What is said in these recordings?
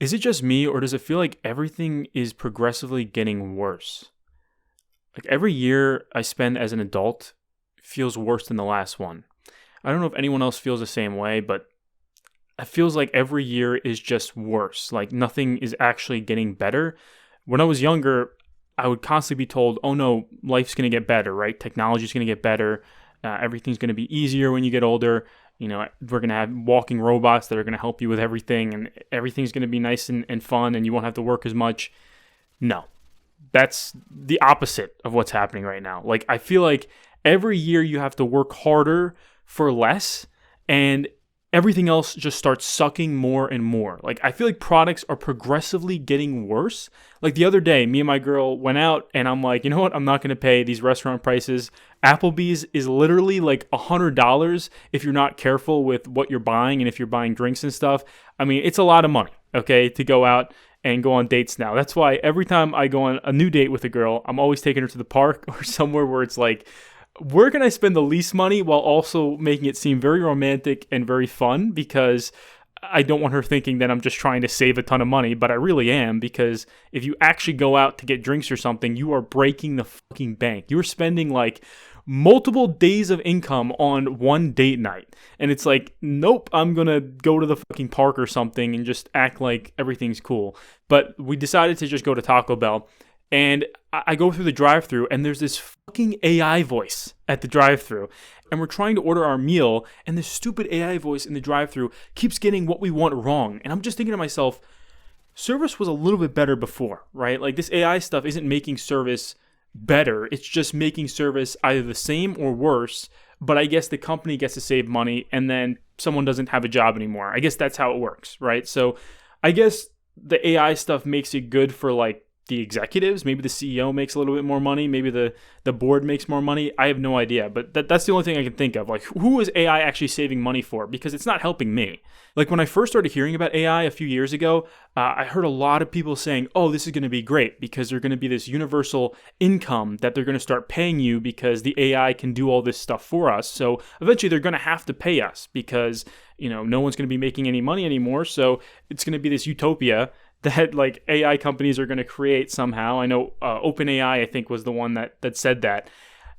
Is it just me, or does it feel like everything is progressively getting worse? Like every year I spend as an adult feels worse than the last one. I don't know if anyone else feels the same way, but it feels like every year is just worse. Like nothing is actually getting better. When I was younger, I would constantly be told, oh no, life's going to get better, right? Technology's going to get better. Everything's going to be easier when you get older. We're going to have walking robots that are going to help you with everything, and everything's going to be nice and fun, and you won't have to work as much. No, that's the opposite of what's happening right now. Like, I feel like every year you have to work harder for less, and everything else just starts sucking more and more. Like, I feel like products are progressively getting worse. Like the other day, me and my girl went out and I'm like, you know what? I'm not going to pay these restaurant prices. Applebee's is literally like $100 if you're not careful with what you're buying and if you're buying drinks and stuff. I mean, it's a lot of money, okay, to go out and go on dates now. That's why every time I go on a new date with a girl, I'm always taking her to the park or somewhere where it's like, where can I spend the least money while also making it seem very romantic and very fun? Because I don't want her thinking that I'm just trying to save a ton of money, but I really am, because if you actually go out to get drinks or something, you are breaking the fucking bank. You're spending like multiple days of income on one date night. And it's like, nope, I'm going to go to the fucking park or something and just act like everything's cool. But we decided to just go to Taco Bell. And I go through the drive-thru, and there's this fucking AI voice at the drive-thru. And we're trying to order our meal, and this stupid AI voice in the drive-thru keeps getting what we want wrong. And I'm just thinking to myself, service was a little bit better before, right? Like, this AI stuff isn't making service better. It's just making service either the same or worse. But I guess the company gets to save money, and then someone doesn't have a job anymore. I guess that's how it works, right? So I guess the AI stuff makes it good for, like, the executives. Maybe the CEO makes a little bit more money. Maybe the board makes more money. I have no idea. But that's the only thing I can think of. Like, who is AI actually saving money for? Because it's not helping me. Like, when I first started hearing about AI a few years ago, I heard a lot of people saying, oh, this is going to be great because there's going to be this universal income that they're going to start paying you because the AI can do all this stuff for us. So eventually they're going to have to pay us because, no one's going to be making any money anymore. So it's going to be this utopia that like AI companies are going to create somehow. I know OpenAI, I think, was the one that said that.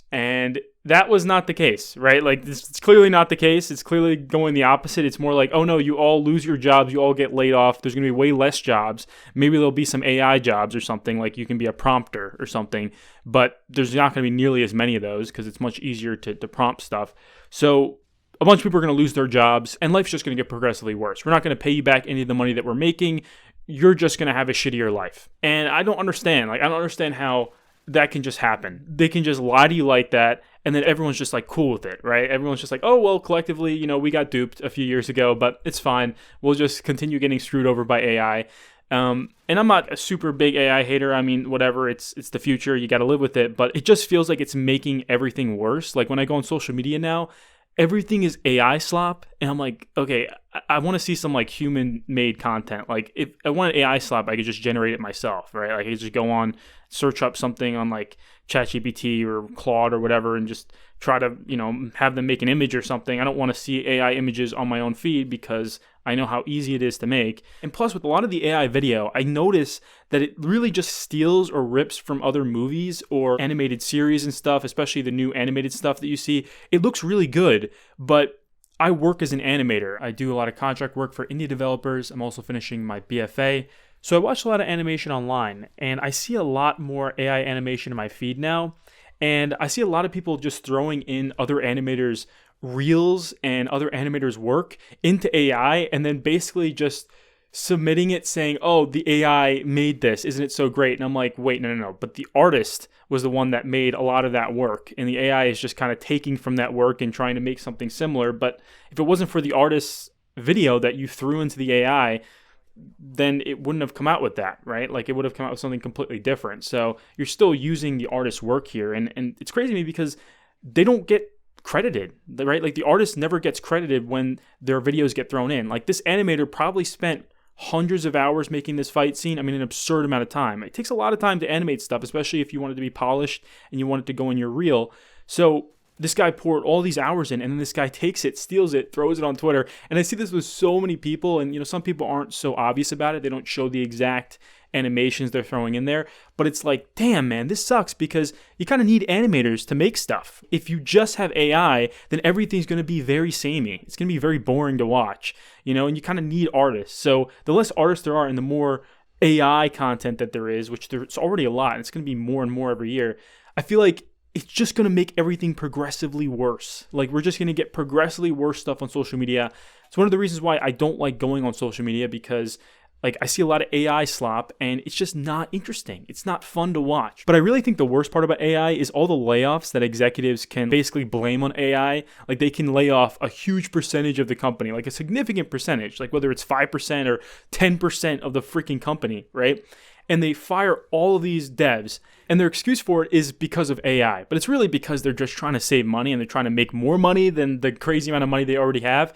And that was not the case, right? Like, it's clearly not the case. It's clearly going the opposite. It's more like, oh no, you all lose your jobs. You all get laid off. There's going to be way less jobs. Maybe there'll be some AI jobs or something, like you can be a prompter or something. But there's not going to be nearly as many of those because it's much easier to prompt stuff. So a bunch of people are going to lose their jobs, and life's just going to get progressively worse. We're not going to pay you back any of the money that we're making. You're just going to have a shittier life. And I don't understand. Like, I don't understand how that can just happen. They can just lie to you like that, and then everyone's just like cool with it, right? Everyone's just like, oh, well, collectively, we got duped a few years ago, but it's fine. We'll just continue getting screwed over by AI. And I'm not a super big AI hater. I mean, whatever, it's the future. You got to live with it. But it just feels like it's making everything worse. Like, when I go on social media now, everything is AI slop, and I'm like, okay, I want to see some like human-made content. Like, if I want an AI slop, I could just generate it myself, right? Like, I could just go on, search up something on like ChatGPT or Claude or whatever, and just try to, have them make an image or something. I don't want to see AI images on my own feed because I know how easy it is to make. And plus, with a lot of the AI video, I notice that it really just steals or rips from other movies or animated series and stuff, especially the new animated stuff that you see. It looks really good, but I work as an animator. I do a lot of contract work for indie developers. I'm also finishing my BFA. So I watch a lot of animation online, and I see a lot more AI animation in my feed now. And I see a lot of people just throwing in other animators' reels and other animators' work into AI, and then basically just submitting it saying, oh, the AI made this. Isn't it so great? And I'm like, wait, no. But the artist was the one that made a lot of that work. And the AI is just kind of taking from that work and trying to make something similar. But if it wasn't for the artist's video that you threw into the AI, then it wouldn't have come out with that, right? Like, it would have come out with something completely different. So you're still using the artist's work here. And it's crazy to me because they don't get credited, right? Like, the artist never gets credited when their videos get thrown in. Like, this animator probably spent hundreds of hours making this fight scene. I mean, an absurd amount of time. It takes a lot of time to animate stuff, especially if you want it to be polished and you want it to go in your reel. So this guy poured all these hours in, and then this guy takes it, steals it, throws it on Twitter. And I see this with so many people, and some people aren't so obvious about it. They don't show the exact animations they're throwing in there, but it's like, damn, man, this sucks, because you kind of need animators to make stuff. If you just have AI, then everything's going to be very samey. It's going to be very boring to watch, and you kind of need artists. So the less artists there are and the more AI content that there is, which there's already a lot, and it's going to be more and more every year, I feel like it's just going to make everything progressively worse. Like, we're just going to get progressively worse stuff on social media. It's one of the reasons why I don't like going on social media, because I see a lot of AI slop, and it's just not interesting. It's not fun to watch. But I really think the worst part about AI is all the layoffs that executives can basically blame on AI. Like, they can lay off a huge percentage of the company, like a significant percentage, like whether it's 5% or 10% of the freaking company, right? And they fire all of these devs, and their excuse for it is because of AI. But it's really because they're just trying to save money, and they're trying to make more money than the crazy amount of money they already have.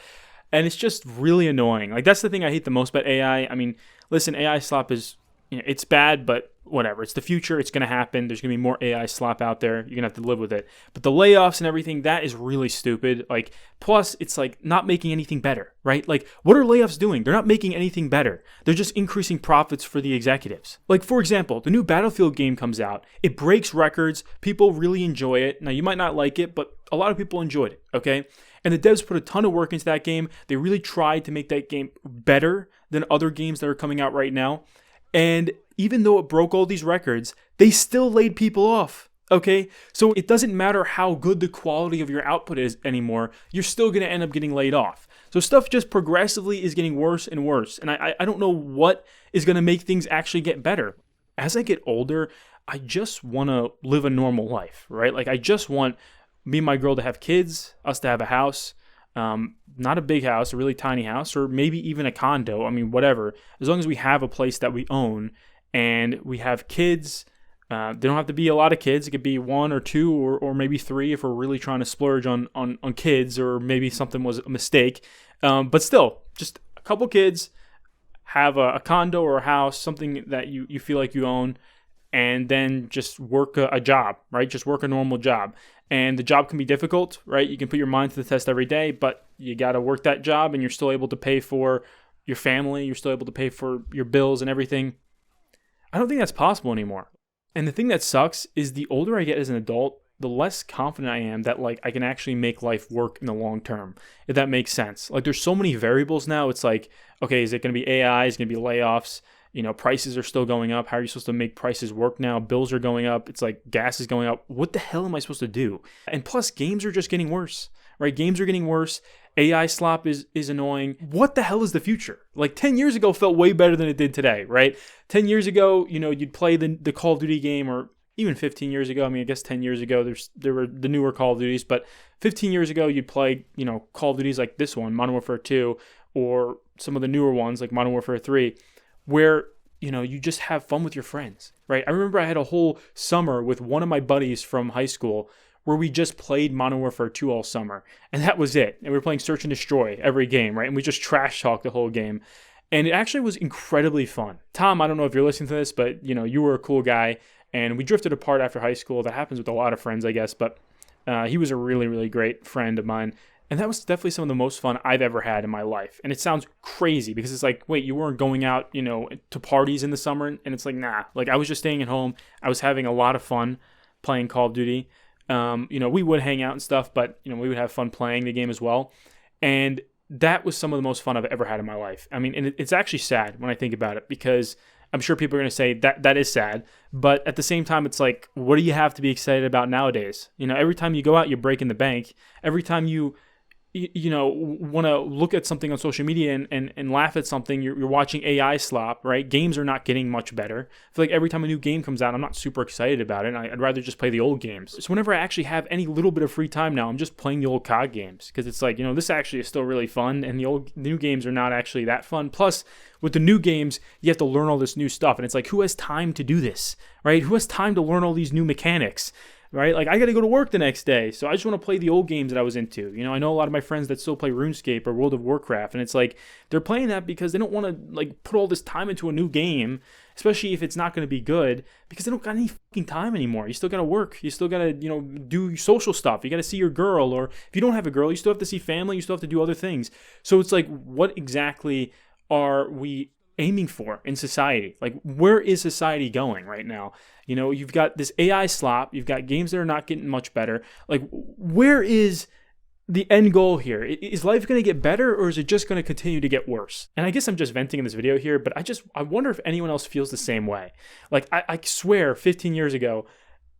And it's just really annoying. Like, that's the thing I hate the most about AI. I mean, listen, AI slop is, it's bad, but whatever. It's the future. It's going to happen. There's going to be more AI slop out there. You're going to have to live with it. But the layoffs and everything, that is really stupid. Like, plus, it's like not making anything better, right? Like, what are layoffs doing? They're not making anything better. They're just increasing profits for the executives. Like, for example, the new Battlefield game comes out. It breaks records. People really enjoy it. Now, you might not like it, but a lot of people enjoyed it, okay? And the devs put a ton of work into that game. They really tried to make that game better than other games that are coming out right now. And even though it broke all these records, they still laid people off, okay? So it doesn't matter how good the quality of your output is anymore. You're still going to end up getting laid off. So stuff just progressively is getting worse and worse. And I don't know what is going to make things actually get better. As I get older, I just want to live a normal life, right? Like, I just want me and my girl to have kids, us to have a house, not a big house, a really tiny house, or maybe even a condo. I mean, whatever. As long as we have a place that we own and we have kids, they don't have to be a lot of kids. It could be one or two or maybe three if we're really trying to splurge on kids, or maybe something was a mistake. But still, just a couple kids, have a condo or a house, something that you feel like you own, and then just work a job, right? Just work a normal job. And the job can be difficult, right? You can put your mind to the test every day, but you got to work that job, and you're still able to pay for your family. You're still able to pay for your bills and everything. I don't think that's possible anymore. And the thing that sucks is the older I get as an adult, the less confident I am that I can actually make life work in the long term, if that makes sense. Like, there's so many variables now. It's like, okay, is it going to be AI? Is it going to be layoffs? Prices are still going up. How are you supposed to make prices work now? Bills are going up. It's like gas is going up. What the hell am I supposed to do? And plus, games are just getting worse, right? Games are getting worse. AI slop is annoying. What the hell is the future? Like, 10 years ago felt way better than it did today, right? 10 years ago, you'd play the Call of Duty game, or even 15 years ago. I mean, I guess 10 years ago, there were the newer Call of Duties, but 15 years ago, you'd play, Call of Duties like this one, Modern Warfare 2, or some of the newer ones like Modern Warfare 3, where, you just have fun with your friends, right? I remember I had a whole summer with one of my buddies from high school where we just played Modern Warfare 2 all summer, and that was it. And we were playing Search and Destroy every game, right? And we just trash talked the whole game. And it actually was incredibly fun. Tom, I don't know if you're listening to this, but, you were a cool guy, and we drifted apart after high school. That happens with a lot of friends, I guess, but he was a really, really great friend of mine. And that was definitely some of the most fun I've ever had in my life. And it sounds crazy because it's like, wait, you weren't going out, to parties in the summer? And it's like, nah. Like, I was just staying at home. I was having a lot of fun playing Call of Duty. We would hang out and stuff, but, we would have fun playing the game as well. And that was some of the most fun I've ever had in my life. I mean, and it's actually sad when I think about it, because I'm sure people are going to say that is sad. But at the same time, it's like, what do you have to be excited about nowadays? Every time you go out, you're breaking the bank. Every time you want to look at something on social media and laugh at something, you're watching AI slop, right? Games are not getting much better. I feel like every time a new game comes out, I'm not super excited about it. I'd rather just play the old games. So whenever I actually have any little bit of free time now, I'm just playing the old COD games, because it's like, this actually is still really fun, and the new games are not actually that fun. Plus, with the new games, you have to learn all this new stuff, and it's like, who has time to do this, right? Who has time to learn all these new mechanics? right? Like I got to go to work the next day. So I just want to play the old games that I was into. I know a lot of my friends that still play RuneScape or World of Warcraft, and it's like they're playing that because they don't want to like put all this time into a new game, especially if it's not going to be good, because they don't got any fucking time anymore. You still got to work. You still got to, do social stuff. You got to see your girl, or if you don't have a girl, you still have to see family. You still have to do other things. So it's like, what exactly are we aiming for in society? Like, where is society going right now? You've got this AI slop. You've got games that are not getting much better. Like, where is the end goal here? Is life going to get better, or is it just going to continue to get worse? And I guess I'm just venting in this video here, but I wonder if anyone else feels the same way. Like, I swear 15 years ago,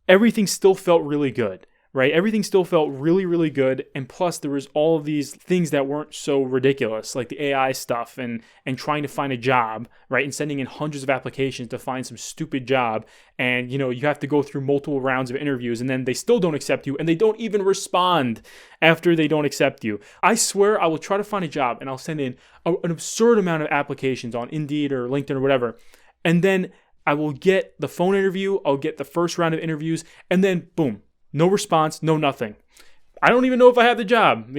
everything still felt really good, right? Everything still felt really, really good. And plus there was all of these things that weren't so ridiculous, like the AI stuff and trying to find a job, right? And sending in hundreds of applications to find some stupid job. And, you have to go through multiple rounds of interviews, and then they still don't accept you, and they don't even respond after they don't accept you. I swear I will try to find a job, and I'll send in an absurd amount of applications on Indeed or LinkedIn or whatever. And then I will get the phone interview, I'll get the first round of interviews, and then boom, no response, no nothing. I don't even know if I have the job.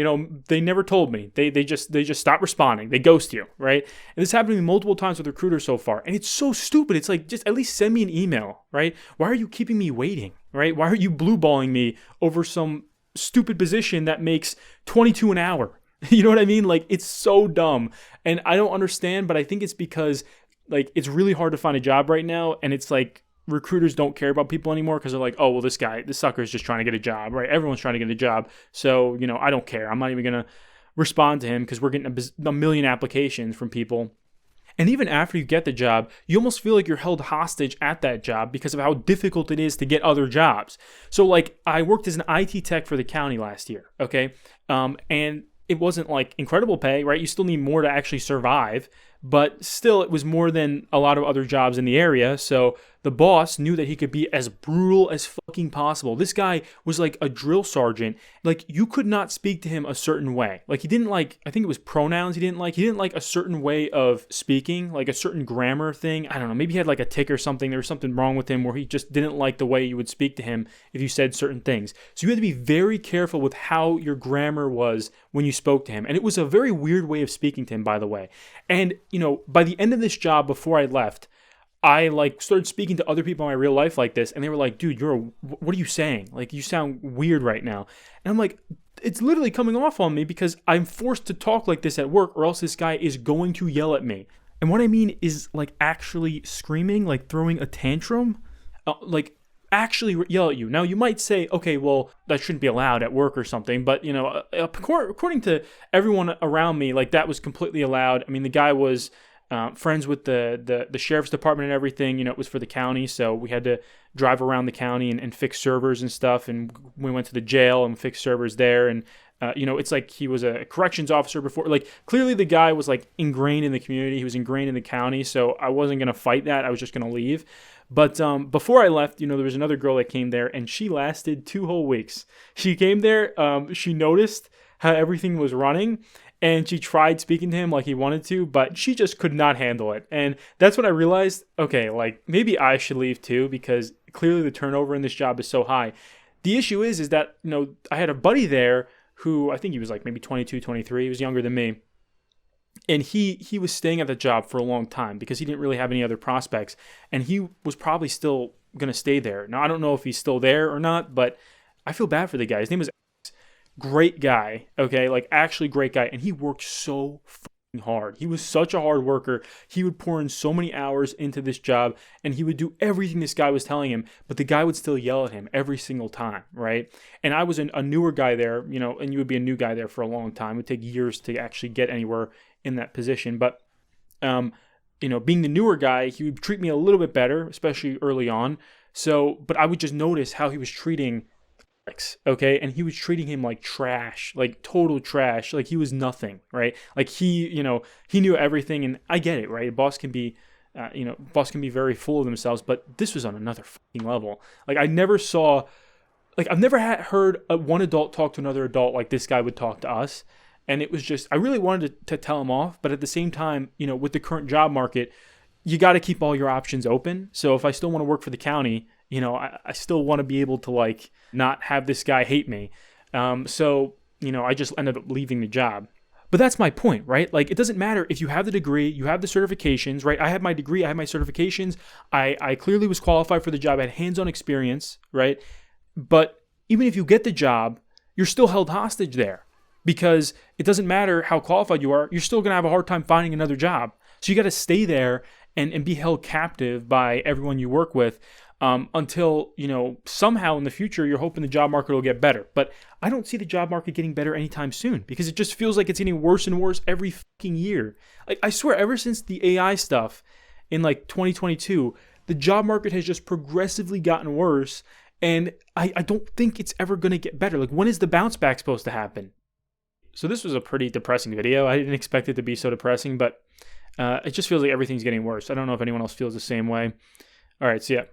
They never told me. They just stop responding. They ghost you, right? And this happened to me multiple times with recruiters so far. And it's so stupid. It's like, just at least send me an email, right? Why are you keeping me waiting, right? Why are you blue balling me over some stupid position that makes $22 an hour? You know what I mean? Like, it's so dumb. And I don't understand, but I think it's because like it's really hard to find a job right now. And it's like, recruiters don't care about people anymore because they're like, oh, well, this sucker is just trying to get a job, right? Everyone's trying to get a job. So, I don't care. I'm not even going to respond to him because we're getting a million applications from people. And even after you get the job, you almost feel like you're held hostage at that job because of how difficult it is to get other jobs. So like I worked as an IT tech for the county last year, okay? And it wasn't like incredible pay, right? You still need more to actually survive. But still, it was more than a lot of other jobs in the area. So the boss knew that he could be as brutal as fucking possible. This guy was like a drill sergeant. Like, you could not speak to him a certain way. Like, he didn't like, I think it was pronouns he didn't like. He didn't like a certain way of speaking, like a certain grammar thing. I don't know. Maybe he had like a tick or something. There was something wrong with him where he just didn't like the way you would speak to him if you said certain things. So you had to be very careful with how your grammar was when you spoke to him. And it was a very weird way of speaking to him, by the way. And, by the end of this job, before I left, I like started speaking to other people in my real life like this, and they were like, dude, what are you saying? Like, you sound weird right now. And I'm like, it's literally coming off on me because I'm forced to talk like this at work, or else this guy is going to yell at me. And what I mean is like actually screaming, like throwing a tantrum, like actually yell at you. Now you might say, okay, well, that shouldn't be allowed at work or something, but according to everyone around me, like that was completely allowed. I mean, the guy was friends with the sheriff's department and everything. It was for the county, so we had to drive around the county and fix servers and stuff. And we went to the jail and fixed servers there. And it's like he was a corrections officer before. Like, clearly the guy was like ingrained in the community. He was ingrained in the county, so I wasn't gonna fight that. I was just gonna leave. But before I left, there was another girl that came there, and she lasted 2 whole weeks. She came there, she noticed how everything was running, and she tried speaking to him like he wanted to, but she just could not handle it. And that's when I realized, okay, like maybe I should leave too, because clearly the turnover in this job is so high. The issue is that, I had a buddy there who, I think he was like maybe 22, 23. He was younger than me. And he was staying at the job for a long time because he didn't really have any other prospects. And he was probably still going to stay there. Now, I don't know if he's still there or not, but I feel bad for the guy. His name was great guy, okay? Like, actually great guy. And he worked so fucking hard. He was such a hard worker. He would pour in so many hours into this job, and he would do everything this guy was telling him, but the guy would still yell at him every single time, right? And I was a newer guy there, and you would be a new guy there for a long time. It would take years to actually get anywhere in that position. But, being the newer guy, he would treat me a little bit better, especially early on. But I would just notice how he was treating Alex, okay? And he was treating him like trash, like total trash, like he was nothing, right? Like he knew everything, and I get it, right? Boss can be very full of themselves, but this was on another fucking level. Like, I've never heard one adult talk to another adult like this guy would talk to us. And it was just, I really wanted to tell him off, but at the same time, with the current job market, you got to keep all your options open. So if I still want to work for the county, I still want to be able to like not have this guy hate me. So I just ended up leaving the job. But that's my point, right? Like, it doesn't matter if you have the degree, you have the certifications, right? I have my degree, I have my certifications. I clearly was qualified for the job. I had hands-on experience, right? But even if you get the job, you're still held hostage there because it doesn't matter how qualified you are. You're still going to have a hard time finding another job. So you got to stay there and be held captive by everyone you work with until, somehow in the future, you're hoping the job market will get better. But I don't see the job market getting better anytime soon because it just feels like it's getting worse and worse every fucking year. Like, I swear, ever since the AI stuff in like 2022, the job market has just progressively gotten worse. And I don't think it's ever going to get better. Like, when is the bounce back supposed to happen? So this was a pretty depressing video. I didn't expect it to be so depressing, but it just feels like everything's getting worse. I don't know if anyone else feels the same way. All right, see ya.